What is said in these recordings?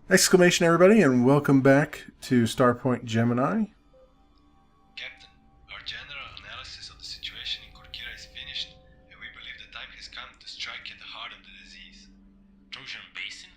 Exclamation everybody, and welcome back to Starpoint Gemini. Captain, our general analysis of the situation in Korkira is finished, and we believe the time has come to strike at the heart of the disease. Trojan Basin?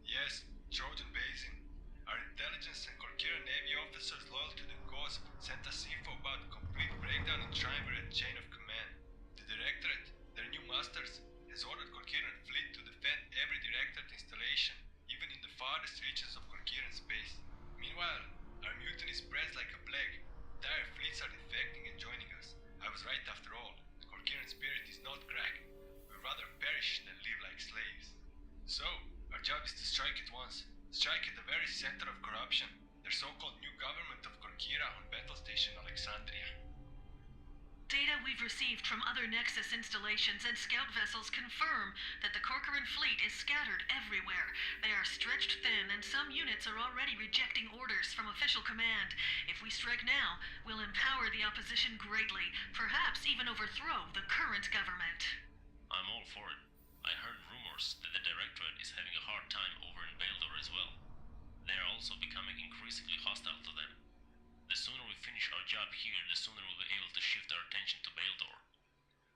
Yes, Trojan Basin. Our intelligence and Korkira Navy officers loyal to the cause sent us info about complete breakdown in triumvirate chain of command. The Directorate, their new masters, has ordered Korkiran fleet to defend every Directorate installation, even in the farthest reaches of Korkiran space. Meanwhile, our mutiny spreads like a plague. Entire fleets are defecting and joining us. I was right after all. The Korkiran spirit is not crack. We'd rather perish than live like slaves. So, our job is to strike at once. Strike at the very center of corruption, their so-called new government of Korkira on Battle Station Alexandria. Data we've received from other Nexus installations and scout vessels confirm that the Corcoran fleet is scattered everywhere. They are stretched thin, and some units are already rejecting orders from official command. If we strike now, we'll empower the opposition greatly, perhaps even overthrow the current government. I'm all for it. I heard rumors that the Directorate is having a hard time over in Baildor as well. They are also becoming increasingly hostile to them. The sooner we finish our job here, the sooner we'll be able to shift our attention to Baildor.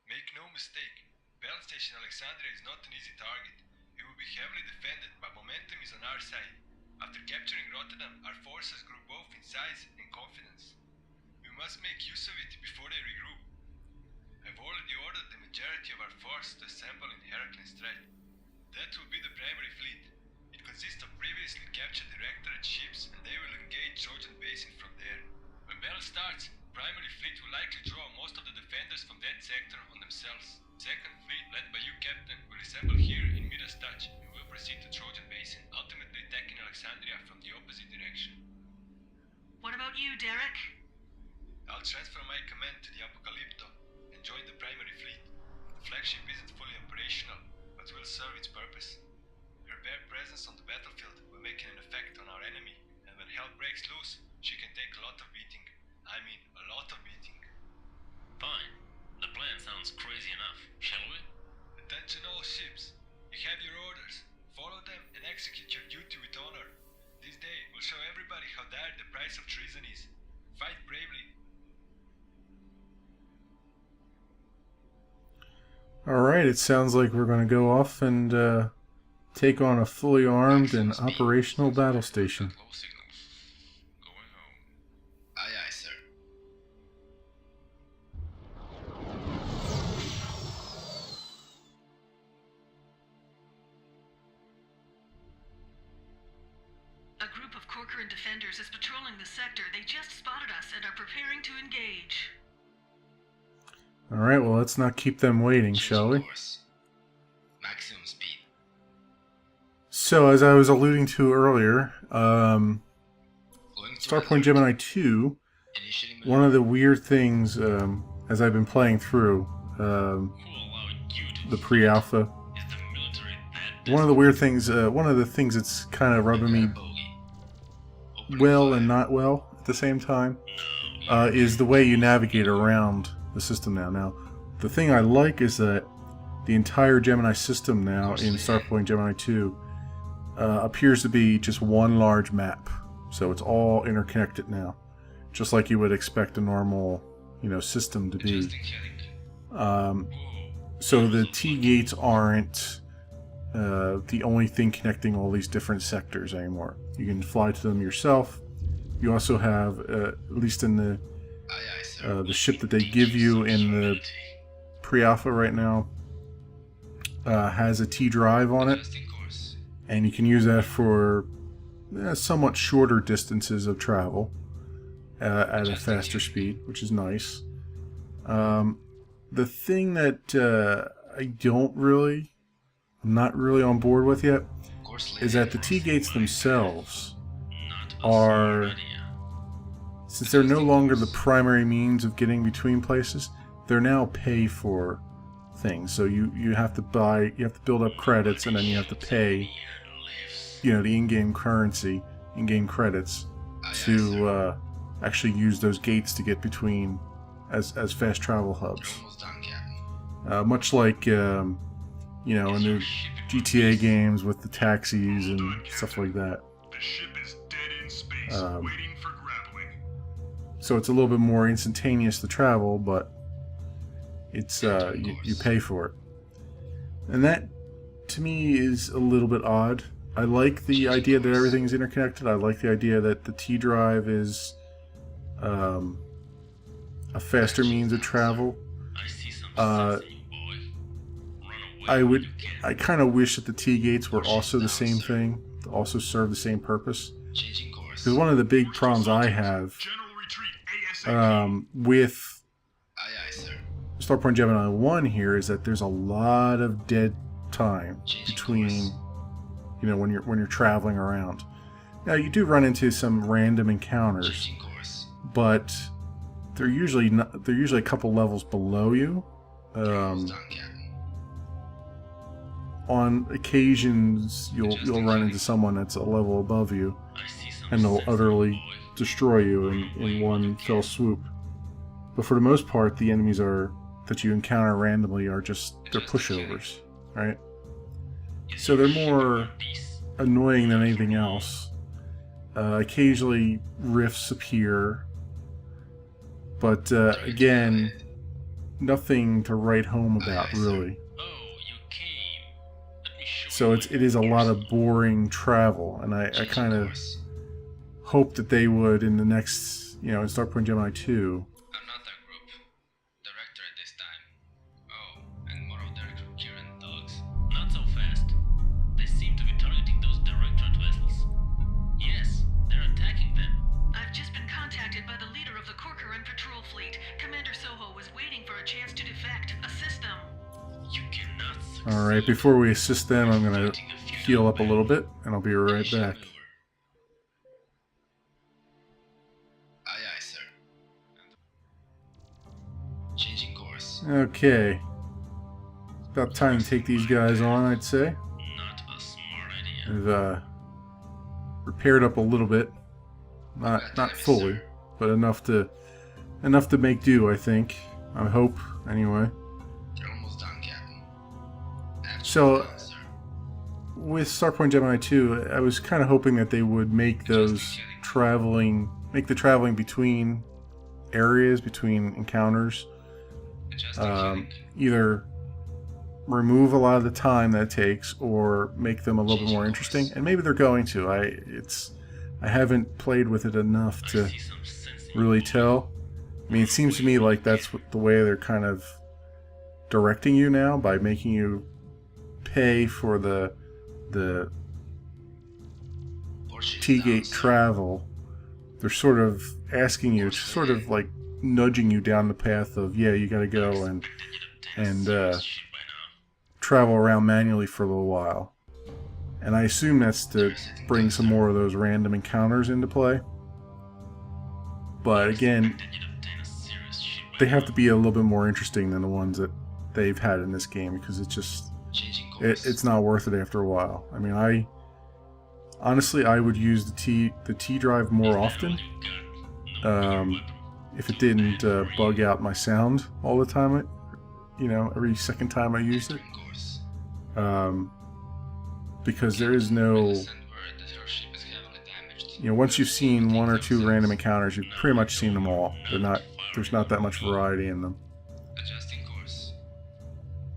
Make no mistake, Battle Station Alexandria is not an easy target. It will be heavily defended, but momentum is on our side. After capturing Rotterdam, our forces grew both in size and confidence. We must make use of it before they regroup. I've already ordered the majority of our force to assemble in Heracles Strait. That will be the primary fleet. It consists of previously captured Directorate ships, and they will engage Trojan Basin from there. When battle starts, primary fleet will likely draw most of the defenders from that sector on themselves. Second fleet, led by you, Captain, will assemble here in Midas Touch and will proceed to Trojan Basin, ultimately attacking Alexandria from the opposite direction. What about you, Derek? I'll transfer my command to the Apocalypto and join the primary fleet. The flagship isn't fully operational, but will serve its purpose. Her bare presence on the battlefield will make an effect on our enemy, and when hell breaks loose, she can take a lot of beating. I mean, a lot of beating. Fine. The plan sounds crazy enough. Shall we? Attention all ships. You have your orders. Follow them and execute your duty with honor. This day will show everybody how dire the price of treason is. Fight bravely. Alright, it sounds like we're going to go off and take on a fully armed and operational battle station. Low signals. Going home. Aye aye, sir. A group of Corcoran defenders is patrolling the sector. They just spotted us and are preparing to engage. Alright, well, let's not keep them waiting, shall we? Maximum speed. So, as I was alluding to earlier, Starpoint Gemini 2, one of the weird things, as I've been playing through Who allowed you to the pre-alpha, Is the military that one of the weird things, one of the things that's kind of rubbing me well and not well at the same time, is the way you navigate around the system now. Now, the thing I like is that the entire Gemini system now in Starpoint Gemini 2 appears to be just one large map. So it's all interconnected now, just like you would expect a normal, system to be. So the T-gates aren't the only thing connecting all these different sectors anymore. You can fly to them yourself. You also have, at least in the ship that they give you in the pre-alpha right now, has a T-drive on it, and you can use that for somewhat shorter distances of travel at a faster speed, which is nice. The thing that I'm not really on board with yet, is that the T-gates themselves are, since they're no longer the primary means of getting between places, they're now pay for things. So you have to build up credits, and then you have to pay, the in-game currency, in-game credits, to actually use those gates to get between as fast travel hubs. Much like in the GTA games with the taxis and stuff like that. The ship is dead in space, waiting for grappling. So it's a little bit more instantaneous to travel, but it's you pay for it. And that, to me, is a little bit odd. I like the idea that everything's interconnected. I like the idea that the T drive is a faster means of travel. I see some sense in you, boy. Run away I kind of wish that the T gates were also the same thing, to also serve the same purpose. Changing course. Because one of the big problems I have General retreat ASAP. with Aye, aye, sir. Starpoint Gemini 1 here is that there's a lot of dead time between, when you're traveling around. Now you do run into some random encounters, Changing course. but they're usually a couple levels below you. Almost done, Captain. On occasions, you'll run into someone that's a level above you, I see some and they'll sense in utterly you, boy. destroy you in one fell swoop. But for the most part, the enemies that you encounter randomly they're pushovers, right? So they're more annoying than anything else. Occasionally rifts appear, but again, nothing to write home about really. Oh, you came. Let me show So you it is a lot of boring travel, and I kind of hope that they would in the next, in Starpoint Gemini 2. I'm not that group. Director at this time. Oh, and Moral Director Kieran Dogs. Not so fast. They seem to be targeting those Directorate vessels. Yes, they're attacking them. I've just been contacted by the leader of the Corcoran patrol fleet. Commander Soho was waiting for a chance to defect. Assist them. You cannot succeed. Alright, before we assist them, I'm going to heal up a little bit, and I'll be right back. Aye, aye, sir. Changing course. Okay. About time to take these guys on, I'd say. Not a smart idea. I've repaired up a little bit. Not fully, but enough to make do, I think. I hope, anyway. You're almost done, Captain. So, Absolutely, sir. with Starpoint Gemini 2, I was kind of hoping that they would make the traveling between areas, between encounters, Adjusting heading. either remove a lot of the time that it takes or make them a little bit more interesting. And maybe they're going to. I haven't played with it enough to I see some sense in really you, boy. tell. I mean, it seems to me like that's the way they're kind of directing you now, by making you pay for the Portuguese T-gate down, sir. travel. They're sort of asking you, sort of like nudging you down the path of, yeah, you gotta go and Shit by now. travel around manually for a little while. And I assume that's to bring some more of those random encounters into play. But again, Expected you'd obtain a serious shit by they have to now. be a little bit more interesting than the ones that they've had in this game, because it's just Changing course. it's not worth it after a while. I mean, I would use the T drive more often You've got no weapon. if it didn't bug out my sound all the time. Every second time I used it, Entering course. because there is no. Send word that your ship is heavily damaged. Once you've seen one or two random encounters, you've pretty much seen them all. There's not that much variety in them. Adjusting course.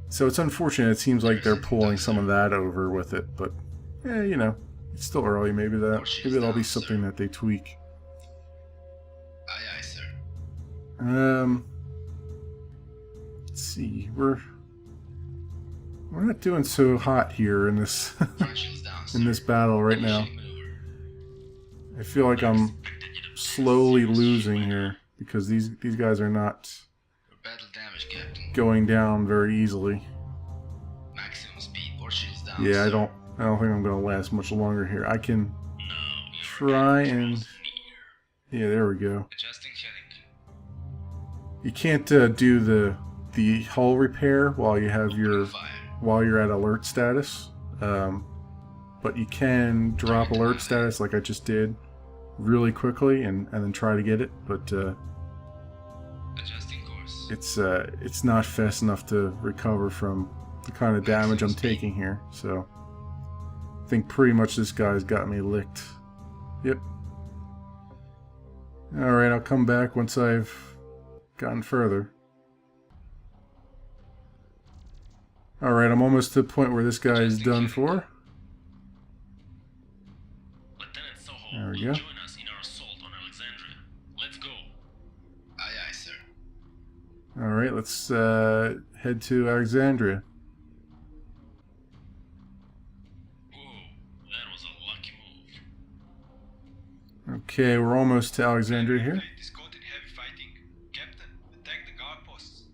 So it's unfortunate. It seems like they're pulling some of that over with it, but it's still early. Maybe that'll be something that they tweak. Aye, aye, sir. Let's see. We're not doing so hot here in this Front shields down, sir. in this battle right now. Initiating maneuver. I feel like I'm slowly losing here because these guys are not Your battle damage, Captain. going down very easily. Maximum speed. Port shields down. Yeah, I sir. don't think I'm gonna last much longer here. I can No, you're try and yeah, there we go. Adjusting heading. You can't do the hull repair while you have Fire. while you're at alert status, but you can drop alert status like I just did really quickly and then try to get it, but Adjusting course. it's not fast enough to recover from the kind of damage I'm taking here. So I think pretty much this guy's got me licked. Yep. Alright, I'll come back once I've gotten further. Alright, I'm almost to the point where this guy is done for. Lieutenant Soho There we will go. join us in our assault on Alexandria. Let's go. Aye, aye, sir. Alright, let's head to Alexandria. Whoa, that was a lucky move. Okay, we're almost to Alexandria here. Fleet is caught in heavy fighting. Captain, attack the guard posts.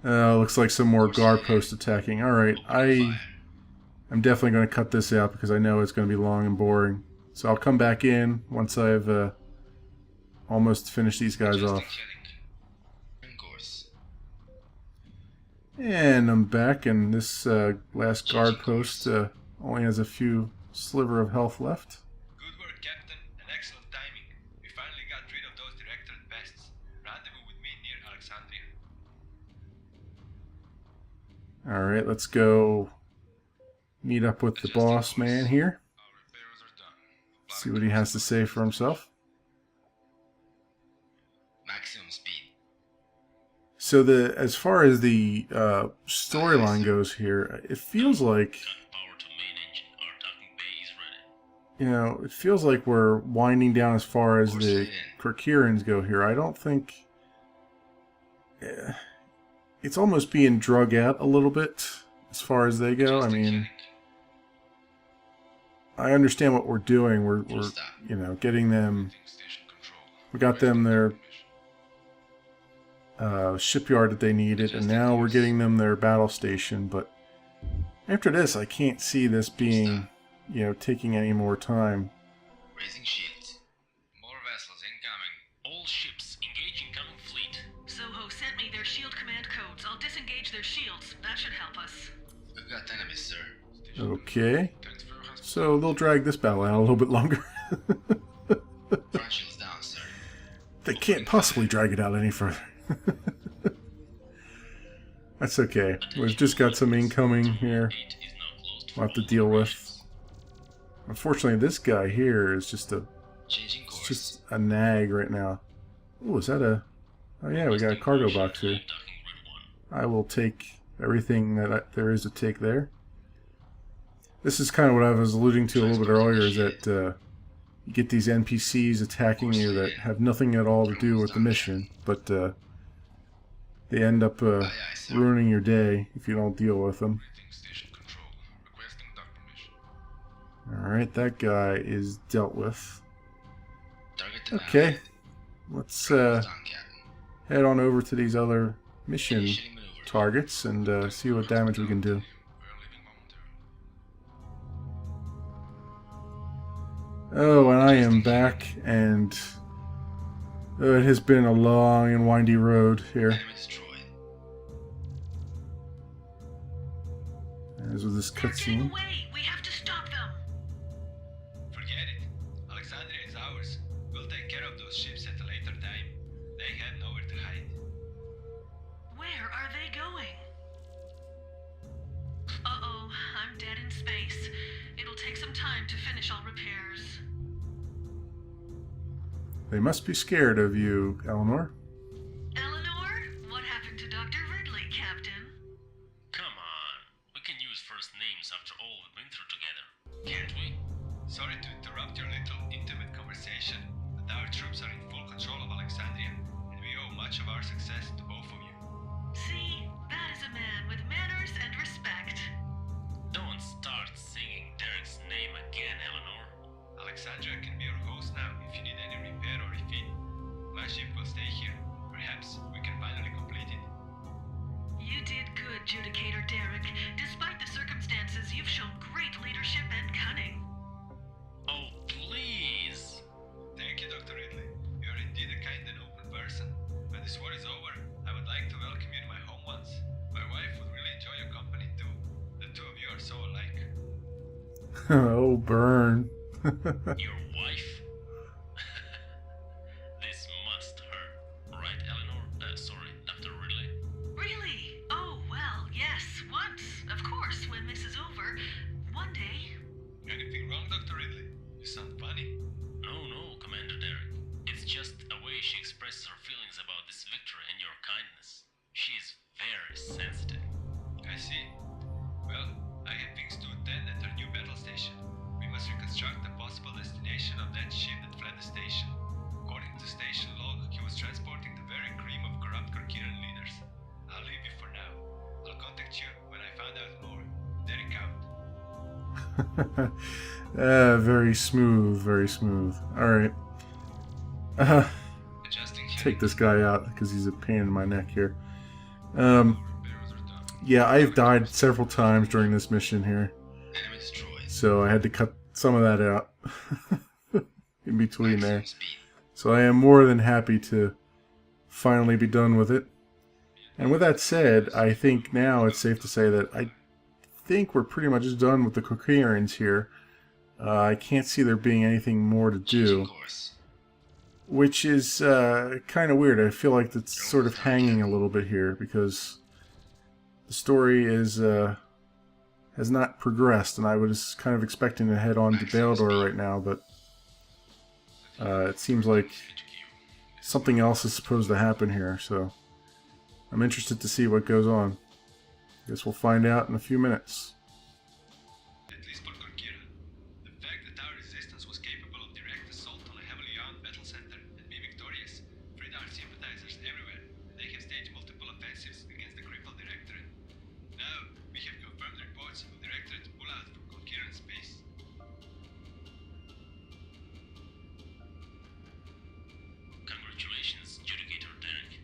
Looks like some more guard post attacking. Alright, I'm definitely going to cut this out because I know it's going to be long and boring. So I'll come back in once I've almost finished these guys off. In course. And I'm back, and this last guard post only has a few sliver of health left. Good work, Captain, and excellent timing. We finally got rid of those Directorate pests. Rendezvous with me near Alexandria. Alright, let's go meet up with the boss man here. Our repairs are done. See what he has to say for himself. Maximum speed. So as far as the storyline goes here, it feels like, Got power to main engine. Our docking bay is ready. you know, it feels like we're winding down as far as the Kirkirans go here. I don't think it's almost being drug out a little bit as far as they go. I mean, I understand what we're doing. We're you know, getting them. Station control. We got them their shipyard that they needed, and now we're getting them their battle station. But after this, I can't see this being, you know, taking any more time. Raising shields. More vessels incoming. All ships, engage incoming fleet. Soho sent me their shield command codes. I'll disengage their shields. That should help us. We've got enemies, sir. Okay, Transfer has so they'll drag this battle out a little bit longer. Front shields down, sir. They can't possibly drag it out any further. That's okay. We've just got some incoming here 8 is now closed for we'll have to all deal with. operations. Unfortunately, this guy here is just Changing course. just a nag right now. Oh, is that a... Oh yeah, we got a cargo box here. Docking grid 1. I will take everything that there is to take there. This is kind of what I was alluding to a little bit earlier, is that you get these NPCs attacking you that have nothing at all to do with the mission, but they end up ruining your day if you don't deal with them. Rating station control. Requesting dock permission. Alright, that guy is dealt with. Target to Okay, let's Done, Captain. head on over to these other mission Initiating maneuver. targets and see what damage we can do. We are leaving momentarily. Oh, and I am back, and it has been a long and windy road here. Enemy destroyed. As with this They're getting cutscene. away. We have to stop them. Forget it. Alexandria is ours. We'll take care of those ships at a later time. They have nowhere to hide. Where are they going? Uh-oh, I'm dead in space. It'll take some time to finish all repairs. They must be scared of you, Eleanor. Eleanor? What happened to Dr. Ridley, Captain? Come on. We can use first names after all we've been through together. Can't we? Sorry to interrupt your little intimate conversation, but our troops are in full control of Alexandria, and we owe much of our success to both of you. See, that is a man with manners and respect. Don't start singing Derek's name again, Eleanor. Alexandria can be your host now if you need any repair or refit. My ship will stay here. Perhaps we can finally complete it. You did good, Judicator Derek. Despite the circumstances, you've shown great leadership and cunning. Oh, please. Thank you, Dr. Ridley. You are indeed a kind and open person. When this war is over, I would like to welcome you to my home once. My wife would really enjoy your company too. The two of you are so alike. Oh, burn. Your wife? This must hurt. Right, Eleanor? Sorry, Dr. Ridley? Really? Oh, well, yes, once, of course. wrong, Dr. Ridley? You sound funny. No, Commander Derek. It's just a way she expresses her feelings about this victory and your kindness. She is very sensitive. I see. Well, I have things to attend at our new battle station. We must reconstruct the possible destination of that ship that fled the station. According to station log, he was transporting the very cream of corrupt Korkiran leaders. I'll leave you for now. I'll contact you when I find out more. Derek out. Very smooth, very smooth. Alright. Adjusting Take this guy out because he's a pain in my neck here. Repairs are done. Yeah, I've died several times during this mission here, enemy destroyed. so I had to cut some of that out in between there. Maximum speed. So I am more than happy to finally be done with it. And with that said, I think now it's safe to say that I think we're pretty much done with the Korkirans here. I can't see there being anything more to Changing do, course. which is kind of weird. I feel like it's sort of hanging a little bit here because the story is has not progressed, and I was kind of expecting to head on to Baildor right now, but it seems like something else is supposed to happen here, so I'm interested to see what goes on. Guess we'll find out in a few minutes. At least for Korkira. The fact that our resistance was capable of direct assault on a heavily armed battle center and be victorious freed our sympathizers everywhere, and they have staged multiple offensives against the crippled Directorate. Now, we have confirmed reports of Directorate pullout from Korkiran space. Congratulations, Judicator Derek.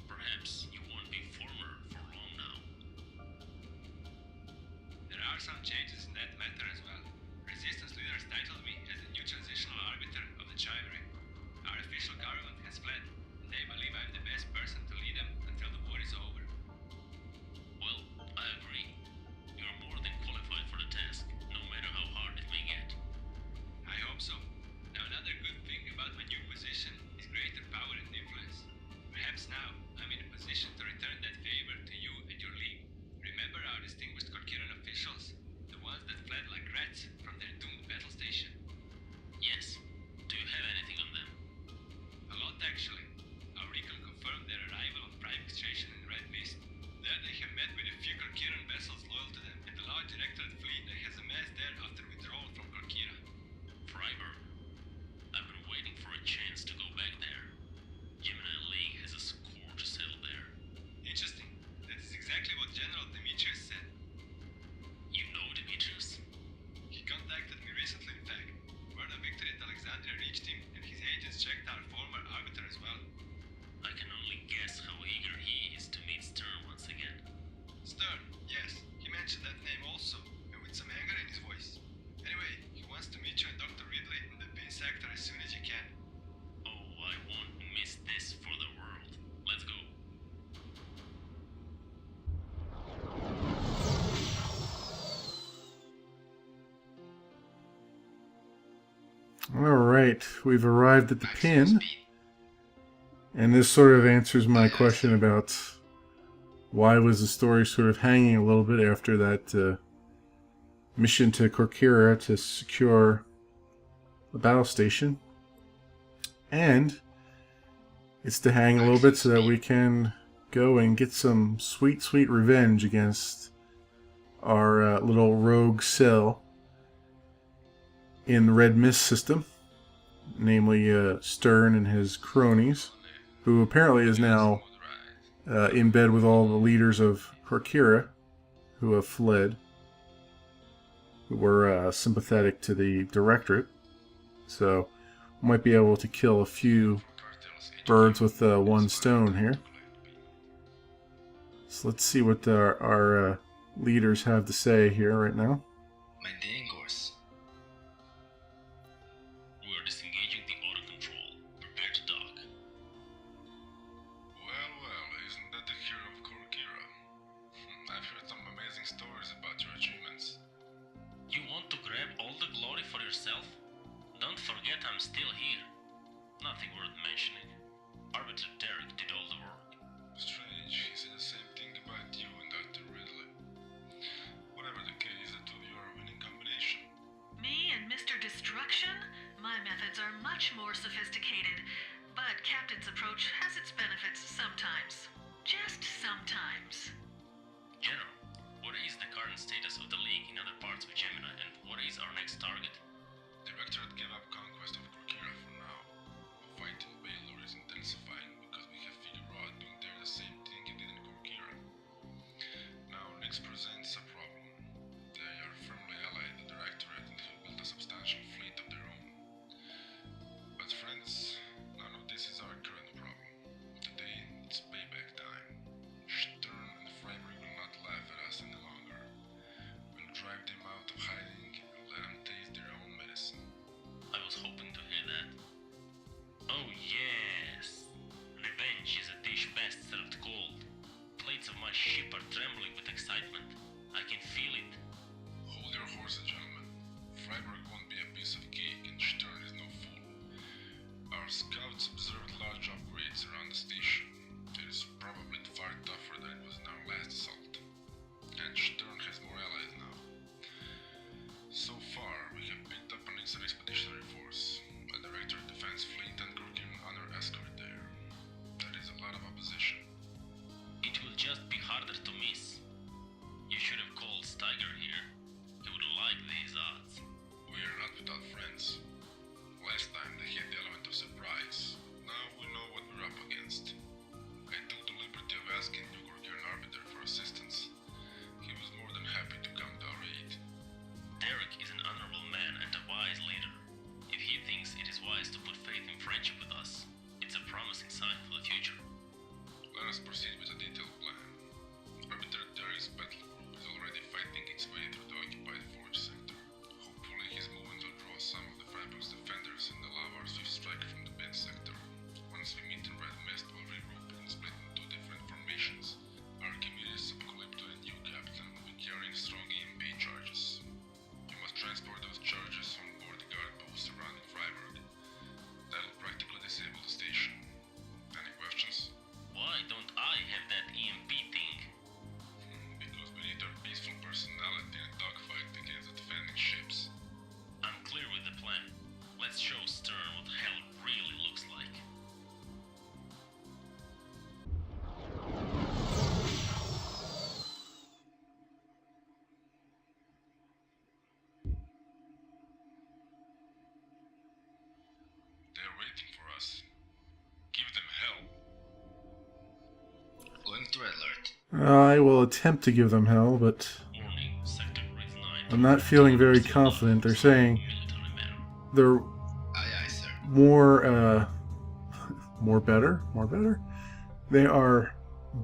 Perhaps you won't be former for long now. There are some changes in that matter as well. Resistance leaders titled me as the new transitional arbiter of the Chivalry. Our official government has fled, and they believe I'm the best person to lead them until the war is over. Well, I agree. You're more than qualified for the task, no matter how hard it may get. I hope so. Now, another good thing about my new position is greater power and influence. Perhaps now I'm in a position to return that favor to you and your league. Remember our distinguished Korkiran officials, the ones that fled like rats from their doomed battle station? Yes. Do you have anything on them? A lot, actually. Our recon confirmed their arrival on private station in Red Mist. There they have met with a few Korkiran vessels loyal to them and the large Directorate fleet that has amassed there after withdrawal from Korkira. Freiburg. I've been waiting for a chance to go back there. Gemini League has a score to settle there. Interesting. That is exactly what General Demetrius said. You know Demetrius? He contacted me recently, in fact. Word of victory at Alexandria reached him, and his agents checked our former arbiter as well. I can only guess how eager he is to meet Stern once again. Stern, yes, he mentioned that name also, and with some anger in his voice. Anyway, he wants to meet you and Dr. Ridley in the Pin sector as soon as he can. Oh, I won't miss this for the world. Let's go. Alright, we've arrived at the Maximum pin, speed. and this sort of answers my question about why was the story sort of hanging a little bit after that mission to Korkira to secure the battle station. And it's to hang a little bit so that we can go and get some sweet, sweet revenge against our little rogue cell in the Red Mist system, namely Stern and his cronies, who apparently is now in bed with all the leaders of Korkira who have fled, who were sympathetic to the Directorate. So we might be able to kill a few birds with one stone here. So let's see what our leaders have to say here right now. Maintaining course. We are disengaging the auto control. Prepare to dock. Well, isn't that the hero of Korkira? I've heard some amazing stories about your achievements. You want to grab all the glory for yourself? Don't forget I'm still here. Nothing worth mentioning. Arbiter Derek did all the work. Strange, he said the same thing about you and Dr. Ridley. Whatever the case, the two of you are a winning combination. Me and Mr. methods are much more sophisticated, but Captain's approach has its benefits sometimes. Just sometimes. General, what is the current status of the League in other parts of Gemini, and what is our next target? Directorate gave up conquest of Korkira for now. The fight in Baylor is intensifying because we have figured out doing there the same thing you did in Korkira. Now, Nix presents a problem. They are firmly allied to the Directorate and have built a substantial fleet of their own. But friends, none of this is our current problem. Today, it's payback time. Stern and Freiburg will not laugh at us any longer. We'll drive them out of hiding and let them taste their own medicine. I was hoping to hear that. Oh yes! Revenge is a dish best served cold. Plates of my ship are trembling with excitement. I can feel it. Hold your horses, gentlemen. Freiburg won't be a piece of cake, and Stern is no fool. Our scouts observed large upgrades around the station. It is probably far tougher than it was in our last assault. And Stern has more allies now. So far, we have picked up an expeditionary force, a Director Defense Fleet and Korkiran Honor escort there. That is a lot of opposition. It will just be harder to miss. You should have called Steiger here. He would like these odds. We are not without friends. Last time they had the element of surprise. Now we know what we're up against. I took the liberty of asking New Korkiran Arbiter for assistance. He was more than happy to come to our aid. Derek is an honorable man and a wise leader. If he thinks it is wise to put faith in friendship with us, it's a promising sign for the future. Let us proceed with a detailed plan. Arbiter Derek's battle group is already fighting its way through the occupied forge sector. Hopefully his movement will draw some of the Freiburg's defenders and allow our swift strike from the bin sector. Once we meet in Red Mist, we'll regroup and split into two different formations. Archimedes, Subcalypto, and you, Captain, will be carrying strong EMP charges. You must transport those charges on board the guard post surrounding Freiburg. That'll practically disable the station. Any questions? Why don't I have that EMP thing? Because we need our peaceful personality in a dogfight against the defending ships. I'm clear with the plan. Let's show Stern what hell really looks like. They're waiting for us. Give them hell. Going to red alert. I will attempt to give them hell, but Warning, Sector Grid 9. I'm not feeling very confident. They're saying Military manner. they're Aye, aye, sir. more better. They are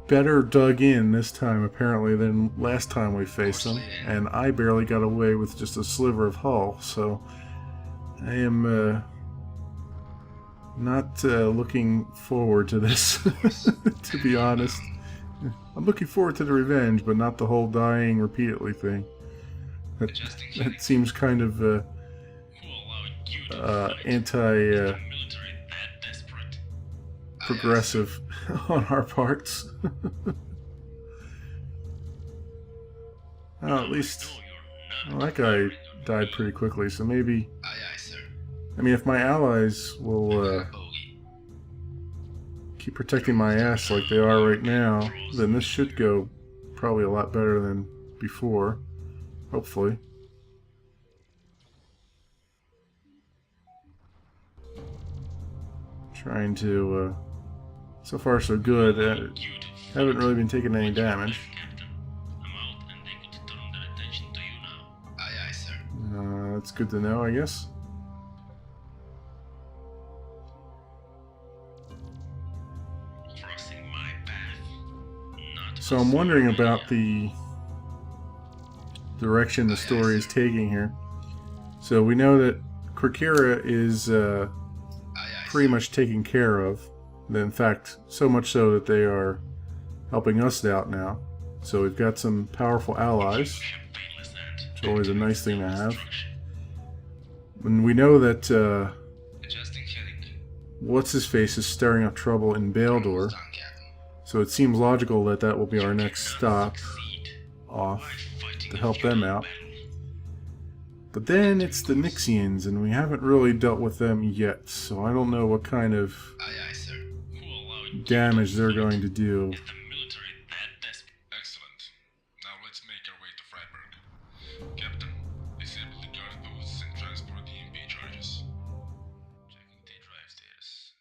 better dug in this time, apparently, than last time we faced them. And I barely got away with just a sliver of hull, so I am not looking forward to this, to be honest. I'm looking forward to the revenge, but not the whole dying repeatedly thing. That seems kind of Who allowed you to fight? anti-progressive Military that desperate. on our parts. Well, at least No, you're not. well, that guy died pretty quickly, so maybe... Aye, aye, sir. I mean, if my allies will Bogey. keep protecting my ass like they are right now, then this should go probably a lot better than before. Hopefully. Trying to... so far so good. Haven't really been taking any damage. Captain, I'm out and they could turn their attention to you now. Aye, aye, sir. That's good to know, I guess. Crossing my path. Not So I'm wondering about the direction the story is taking here. So we know that Korkira is Aye, aye, pretty much taken care of. In fact, so much so that they are helping us out now. So we've got some powerful allies, which is always a nice thing to have. And we know that Adjusting heading. What's-His-Face is stirring up trouble in Baildor. Almost done, Captain. So it seems logical that that will be our next stop off to help them out. But then it's the Nixians, and we haven't really dealt with them yet, so I don't know what kind of Aye, aye, sir. Who allowed you damage to they're fight? going to do. Is the military that desperate? Excellent. Now let's make our way to Freiburg. Captain, disable the guard posts and transport the EMP charges. Checking T-drive status.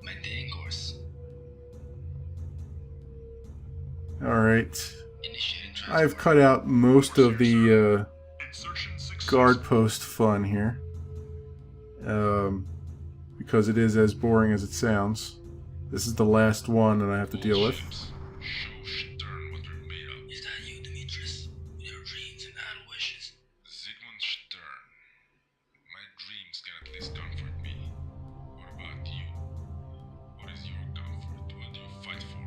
Maintaining course. Alright. Initiating transport. I've cut out most of the Insertion success. guard post fun here. Because it is as boring as it sounds. This is the last one that I have to deal with. Show Stern what we're made of. Is that you, Demetrius? With your dreams and idle wishes? Sigmund Stern. My dreams can at least comfort me. What about you? What is your comfort? What do you fight for?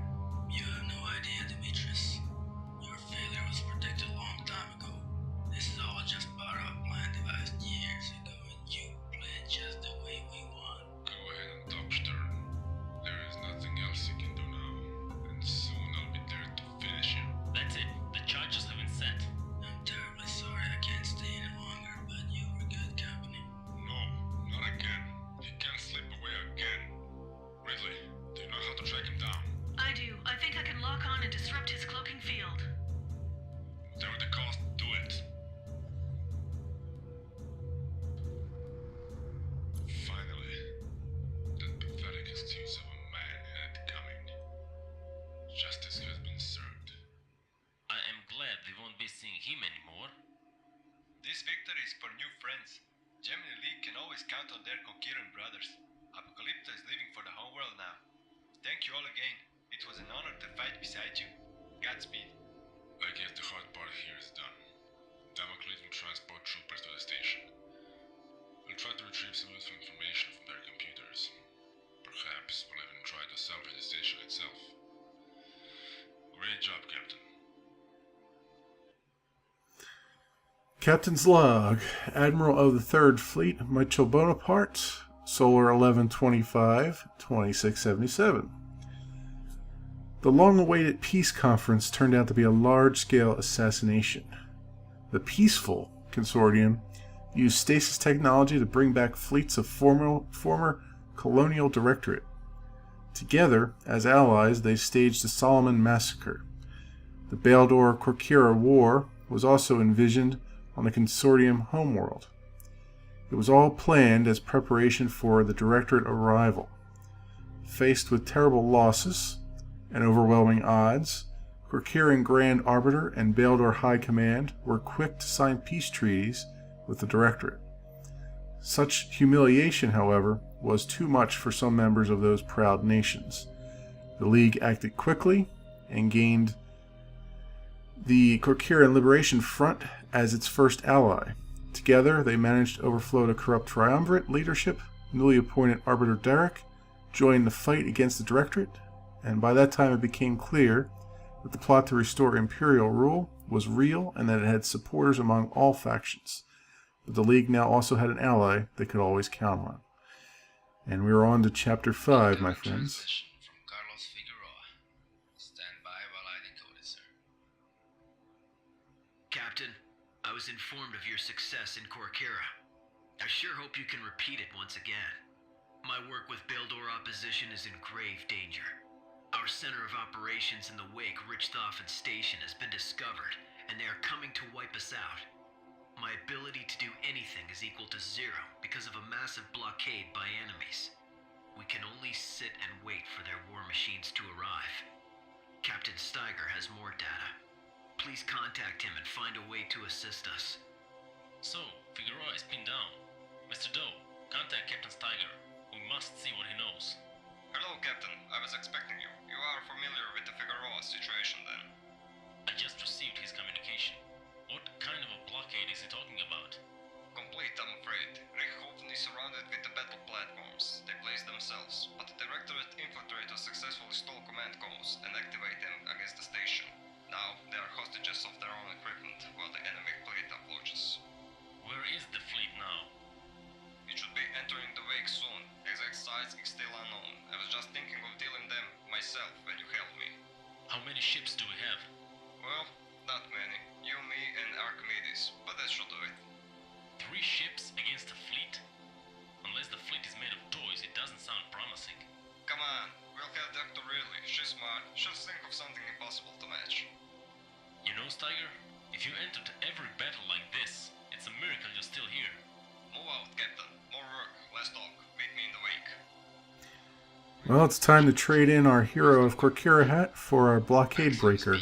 You have no idea, Demetrius. Your failure was predicted a long time ago. This is all just part of a plan devised years ago, and you played just the way we want. Go ahead and talk, Stern. There is nothing else you can do now, and soon I'll be there to finish you. That's it. The charges have been set. I'm terribly sorry I can't stay any longer, but you were good company. No, not again. He can't slip away again. Ridley, do you know how to track him down? I do. I think I can lock on and disrupt his cloaking field. Whatever the cost, do it. Finally, that pathetic excuse of a man had it coming. Justice has been served. I am glad we won't be seeing him anymore. This victory is for new friends. Gemini League can always count on their coherent brothers. Apocalypto is leaving for the homeworld now. Thank you all again. It was an honor to fight beside you. Godspeed. I guess the hard part here is done. Damocles will transport troopers to the station. We'll try to retrieve some useful information from their computers. Perhaps we'll even try to salvage the station itself. Great job, Captain. Captain's log. Admiral of the 3rd Fleet, Michael Bonaparte, Solar 1125, 2677. The long-awaited peace conference turned out to be a large-scale assassination. The Peaceful Consortium used stasis technology to bring back fleets of former colonial directorate. Together, as allies, they staged the Solomon Massacre. The Baildor-Corkira War was also envisioned on the Consortium homeworld. It was all planned as preparation for the Directorate arrival. Faced with terrible losses and overwhelming odds, Corkiran Grand Arbiter and Baildor High Command were quick to sign peace treaties with the Directorate. Such humiliation, however, was too much for some members of those proud nations. The League acted quickly and gained the Corkiran Liberation Front as its first ally. Together, they managed to overthrow the corrupt triumvirate leadership. Newly appointed Arbiter Derek joined the fight against the Directorate, and by that time it became clear that the plot to restore Imperial rule was real and that it had supporters among all factions. But the League now also had an ally they could always count on. And we are on to Chapter 5, my friends. Transmission from Carlos Figueroa. Stand by while I decode it, sir. Captain, I was informed of your success in Corkira. I sure hope you can repeat it once again. My work with Baildor opposition is in grave danger. Our center of operations in the Wake Richthofen Station has been discovered, and they are coming to wipe us out. My ability to do anything is equal to 0 because of a massive blockade by enemies. We can only sit and wait for their war machines to arrive. Captain Steiger has more data. Please contact him and find a way to assist us. So, Figueroa is pinned down. Mr. Doe, contact Captain Steiger. We must see what he knows. Hello, Captain. I was expecting you. You are familiar with the Figueroa situation then? I just received his communication. What kind of a blockade is he talking about? Complete, I'm afraid. Richthofen is surrounded with the battle platforms. They place themselves, but the Directorate infiltrators successfully stole command codes and activate them against the station. Now, they are hostages of their own equipment, while the enemy fleet approaches. Where is the fleet now? It should be entering the Wake soon. Exact size is still unknown. I was just thinking of dealing them myself when you helped me. How many ships do we have? Well, Ghost Tiger? If you entered every battle like this, it's a miracle you're still here. Move out, Captain. More work, less talk. Meet me in the wake. Well, it's time to trade in our Hero of Corkira hat for our Blockade Breaker.